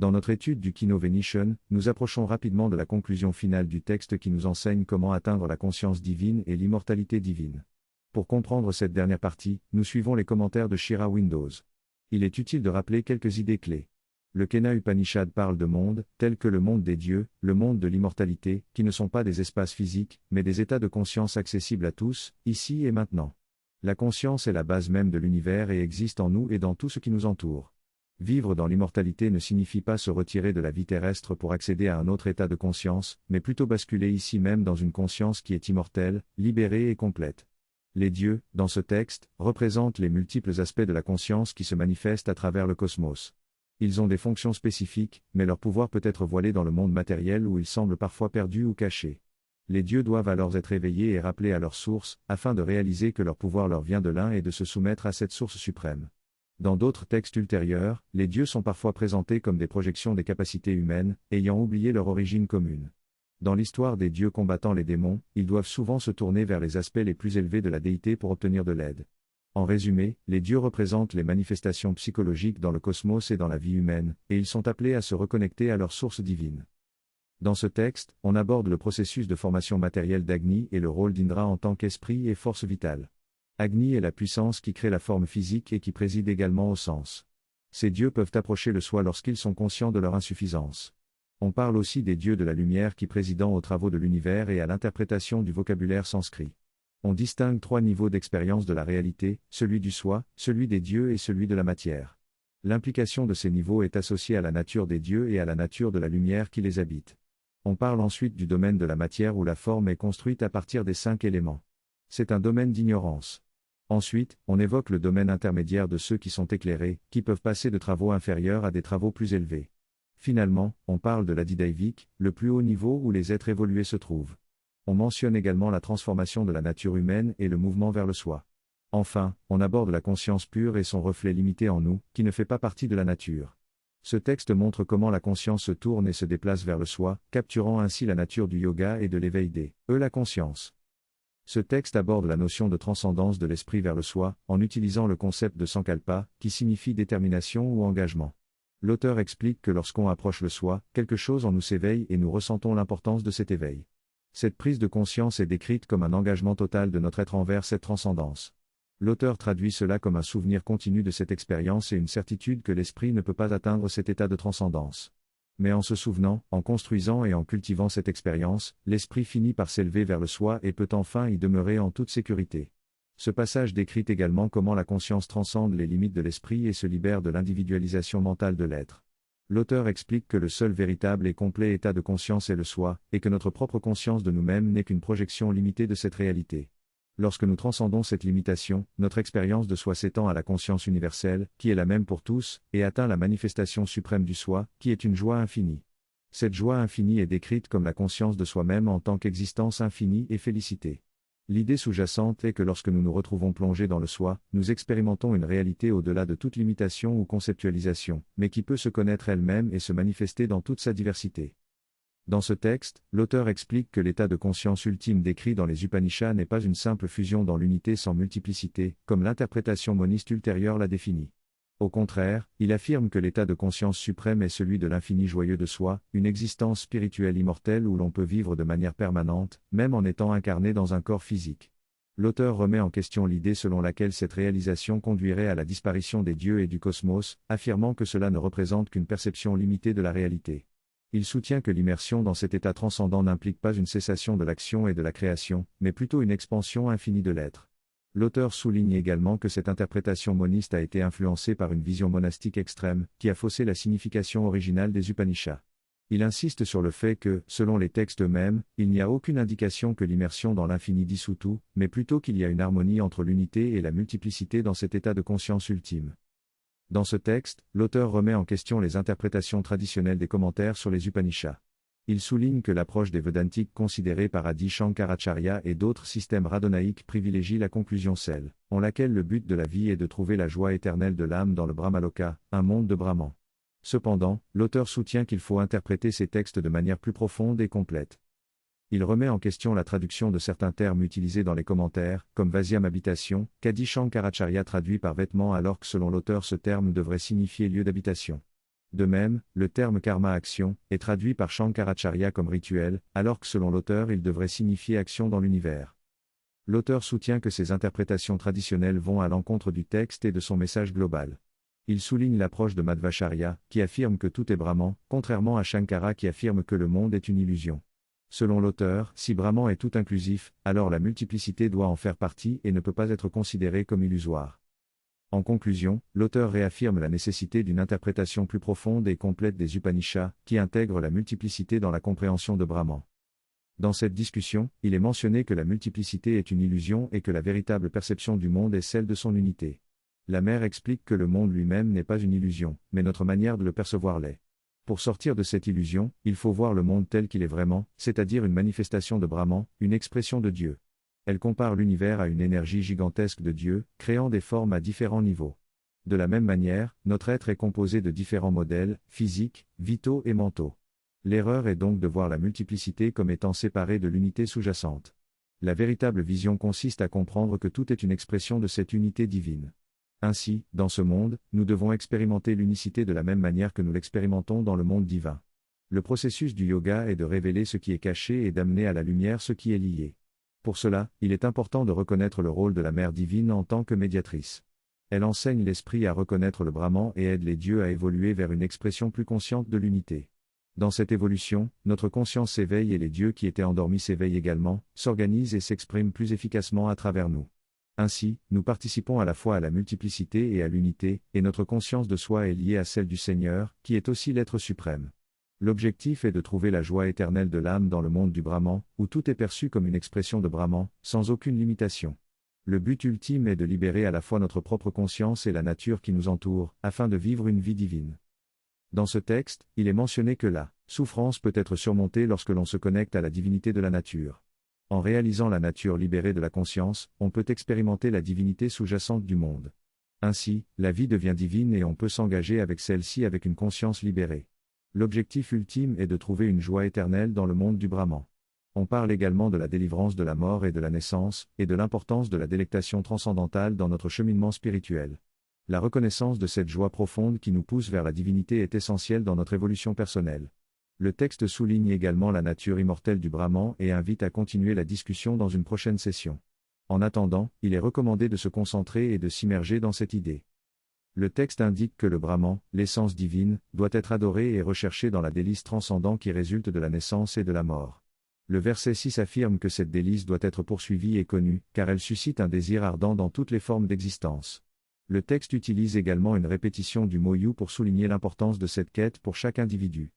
Dans notre étude du Kino Venation, nous approchons rapidement de la conclusion finale du texte qui nous enseigne comment atteindre la conscience divine et l'immortalité divine. Pour comprendre cette dernière partie, nous suivons les commentaires de Shira Windows. Il est utile de rappeler quelques idées clés. Le Kena Upanishad parle de mondes, tels que le monde des dieux, le monde de l'immortalité, qui ne sont pas des espaces physiques, mais des états de conscience accessibles à tous, ici et maintenant. La conscience est la base même de l'univers et existe en nous et dans tout ce qui nous entoure. Vivre dans l'immortalité ne signifie pas se retirer de la vie terrestre pour accéder à un autre état de conscience, mais plutôt basculer ici même dans une conscience qui est immortelle, libérée et complète. Les dieux, dans ce texte, représentent les multiples aspects de la conscience qui se manifestent à travers le cosmos. Ils ont des fonctions spécifiques, mais leur pouvoir peut être voilé dans le monde matériel où ils semblent parfois perdus ou cachés. Les dieux doivent alors être éveillés et rappelés à leur source, afin de réaliser que leur pouvoir leur vient de l'un et de se soumettre à cette source suprême. Dans d'autres textes ultérieurs, les dieux sont parfois présentés comme des projections des capacités humaines, ayant oublié leur origine commune. Dans l'histoire des dieux combattant les démons, ils doivent souvent se tourner vers les aspects les plus élevés de la déité pour obtenir de l'aide. En résumé, les dieux représentent les manifestations psychologiques dans le cosmos et dans la vie humaine, et ils sont appelés à se reconnecter à leur source divine. Dans ce texte, on aborde le processus de formation matérielle d'Agni et le rôle d'Indra en tant qu'esprit et force vitale. Agni est la puissance qui crée la forme physique et qui préside également au sens. Ces dieux peuvent approcher le soi lorsqu'ils sont conscients de leur insuffisance. On parle aussi des dieux de la lumière qui président aux travaux de l'univers et à l'interprétation du vocabulaire sanskrit. On distingue 3 niveaux d'expérience de la réalité, celui du soi, celui des dieux et celui de la matière. L'implication de ces niveaux est associée à la nature des dieux et à la nature de la lumière qui les habite. On parle ensuite du domaine de la matière où la forme est construite à partir des 5 éléments. C'est un domaine d'ignorance. Ensuite, on évoque le domaine intermédiaire de ceux qui sont éclairés, qui peuvent passer de travaux inférieurs à des travaux plus élevés. Finalement, on parle de l'Adidaivique, le plus haut niveau où les êtres évolués se trouvent. On mentionne également la transformation de la nature humaine et le mouvement vers le soi. Enfin, on aborde la conscience pure et son reflet limité en nous, qui ne fait pas partie de la nature. Ce texte montre comment la conscience se tourne et se déplace vers le soi, capturant ainsi la nature du yoga et de l'éveil des la conscience. Ce texte aborde la notion de transcendance de l'esprit vers le soi, en utilisant le concept de sankalpa, qui signifie détermination ou engagement. L'auteur explique que lorsqu'on approche le soi, quelque chose en nous s'éveille et nous ressentons l'importance de cet éveil. Cette prise de conscience est décrite comme un engagement total de notre être envers cette transcendance. L'auteur traduit cela comme un souvenir continu de cette expérience et une certitude que l'esprit ne peut pas atteindre cet état de transcendance. Mais en se souvenant, en construisant et en cultivant cette expérience, l'esprit finit par s'élever vers le soi et peut enfin y demeurer en toute sécurité. Ce passage décrit également comment la conscience transcende les limites de l'esprit et se libère de l'individualisation mentale de l'être. L'auteur explique que le seul véritable et complet état de conscience est le soi, et que notre propre conscience de nous-mêmes n'est qu'une projection limitée de cette réalité. Lorsque nous transcendons cette limitation, notre expérience de soi s'étend à la conscience universelle, qui est la même pour tous, et atteint la manifestation suprême du soi, qui est une joie infinie. Cette joie infinie est décrite comme la conscience de soi-même en tant qu'existence infinie et félicité. L'idée sous-jacente est que lorsque nous nous retrouvons plongés dans le soi, nous expérimentons une réalité au-delà de toute limitation ou conceptualisation, mais qui peut se connaître elle-même et se manifester dans toute sa diversité. Dans ce texte, l'auteur explique que l'état de conscience ultime décrit dans les Upanishads n'est pas une simple fusion dans l'unité sans multiplicité, comme l'interprétation moniste ultérieure l'a défini. Au contraire, il affirme que l'état de conscience suprême est celui de l'infini joyeux de soi, une existence spirituelle immortelle où l'on peut vivre de manière permanente, même en étant incarné dans un corps physique. L'auteur remet en question l'idée selon laquelle cette réalisation conduirait à la disparition des dieux et du cosmos, affirmant que cela ne représente qu'une perception limitée de la réalité. Il soutient que l'immersion dans cet état transcendant n'implique pas une cessation de l'action et de la création, mais plutôt une expansion infinie de l'être. L'auteur souligne également que cette interprétation moniste a été influencée par une vision monastique extrême, qui a faussé la signification originale des Upanishads. Il insiste sur le fait que, selon les textes eux-mêmes, il n'y a aucune indication que l'immersion dans l'infini dissout tout, mais plutôt qu'il y a une harmonie entre l'unité et la multiplicité dans cet état de conscience ultime. Dans ce texte, l'auteur remet en question les interprétations traditionnelles des commentaires sur les Upanishads. Il souligne que l'approche des Védantiques considérée par Adi Shankaracharya et d'autres systèmes radonaïques privilégie la conclusion celle, en laquelle le but de la vie est de trouver la joie éternelle de l'âme dans le Brahmaloka, un monde de Brahman. Cependant, l'auteur soutient qu'il faut interpréter ces textes de manière plus profonde et complète. Il remet en question la traduction de certains termes utilisés dans les commentaires, comme Vasyam habitation, qu'Adi Shankaracharya traduit par vêtement alors que selon l'auteur ce terme devrait signifier lieu d'habitation. De même, le terme karma-action est traduit par Shankaracharya comme rituel, alors que selon l'auteur il devrait signifier action dans l'univers. L'auteur soutient que ces interprétations traditionnelles vont à l'encontre du texte et de son message global. Il souligne l'approche de Madhvacharya, qui affirme que tout est Brahman, contrairement à Shankara qui affirme que le monde est une illusion. Selon l'auteur, si Brahman est tout inclusif, alors la multiplicité doit en faire partie et ne peut pas être considérée comme illusoire. En conclusion, l'auteur réaffirme la nécessité d'une interprétation plus profonde et complète des Upanishads, qui intègre la multiplicité dans la compréhension de Brahman. Dans cette discussion, il est mentionné que la multiplicité est une illusion et que la véritable perception du monde est celle de son unité. La mère explique que le monde lui-même n'est pas une illusion, mais notre manière de le percevoir l'est. Pour sortir de cette illusion, il faut voir le monde tel qu'il est vraiment, c'est-à-dire une manifestation de Brahman, une expression de Dieu. Elle compare l'univers à une énergie gigantesque de Dieu, créant des formes à différents niveaux. De la même manière, notre être est composé de différents modèles, physiques, vitaux et mentaux. L'erreur est donc de voir la multiplicité comme étant séparée de l'unité sous-jacente. La véritable vision consiste à comprendre que tout est une expression de cette unité divine. Ainsi, dans ce monde, nous devons expérimenter l'unicité de la même manière que nous l'expérimentons dans le monde divin. Le processus du yoga est de révéler ce qui est caché et d'amener à la lumière ce qui est lié. Pour cela, il est important de reconnaître le rôle de la Mère divine en tant que médiatrice. Elle enseigne l'esprit à reconnaître le Brahman et aide les dieux à évoluer vers une expression plus consciente de l'unité. Dans cette évolution, notre conscience s'éveille et les dieux qui étaient endormis s'éveillent également, s'organisent et s'expriment plus efficacement à travers nous. Ainsi, nous participons à la fois à la multiplicité et à l'unité, et notre conscience de soi est liée à celle du Seigneur, qui est aussi l'être suprême. L'objectif est de trouver la joie éternelle de l'âme dans le monde du Brahman, où tout est perçu comme une expression de Brahman, sans aucune limitation. Le but ultime est de libérer à la fois notre propre conscience et la nature qui nous entoure, afin de vivre une vie divine. Dans ce texte, il est mentionné que la souffrance peut être surmontée lorsque l'on se connecte à la divinité de la nature. En réalisant la nature libérée de la conscience, on peut expérimenter la divinité sous-jacente du monde. Ainsi, la vie devient divine et on peut s'engager avec celle-ci avec une conscience libérée. L'objectif ultime est de trouver une joie éternelle dans le monde du Brahman. On parle également de la délivrance de la mort et de la naissance, et de l'importance de la délectation transcendantale dans notre cheminement spirituel. La reconnaissance de cette joie profonde qui nous pousse vers la divinité est essentielle dans notre évolution personnelle. Le texte souligne également la nature immortelle du Brahman et invite à continuer la discussion dans une prochaine session. En attendant, il est recommandé de se concentrer et de s'immerger dans cette idée. Le texte indique que le Brahman, l'essence divine, doit être adoré et recherché dans la délice transcendant qui résulte de la naissance et de la mort. Le verset 6 affirme que cette délice doit être poursuivie et connue, car elle suscite un désir ardent dans toutes les formes d'existence. Le texte utilise également une répétition du mot you pour souligner l'importance de cette quête pour chaque individu.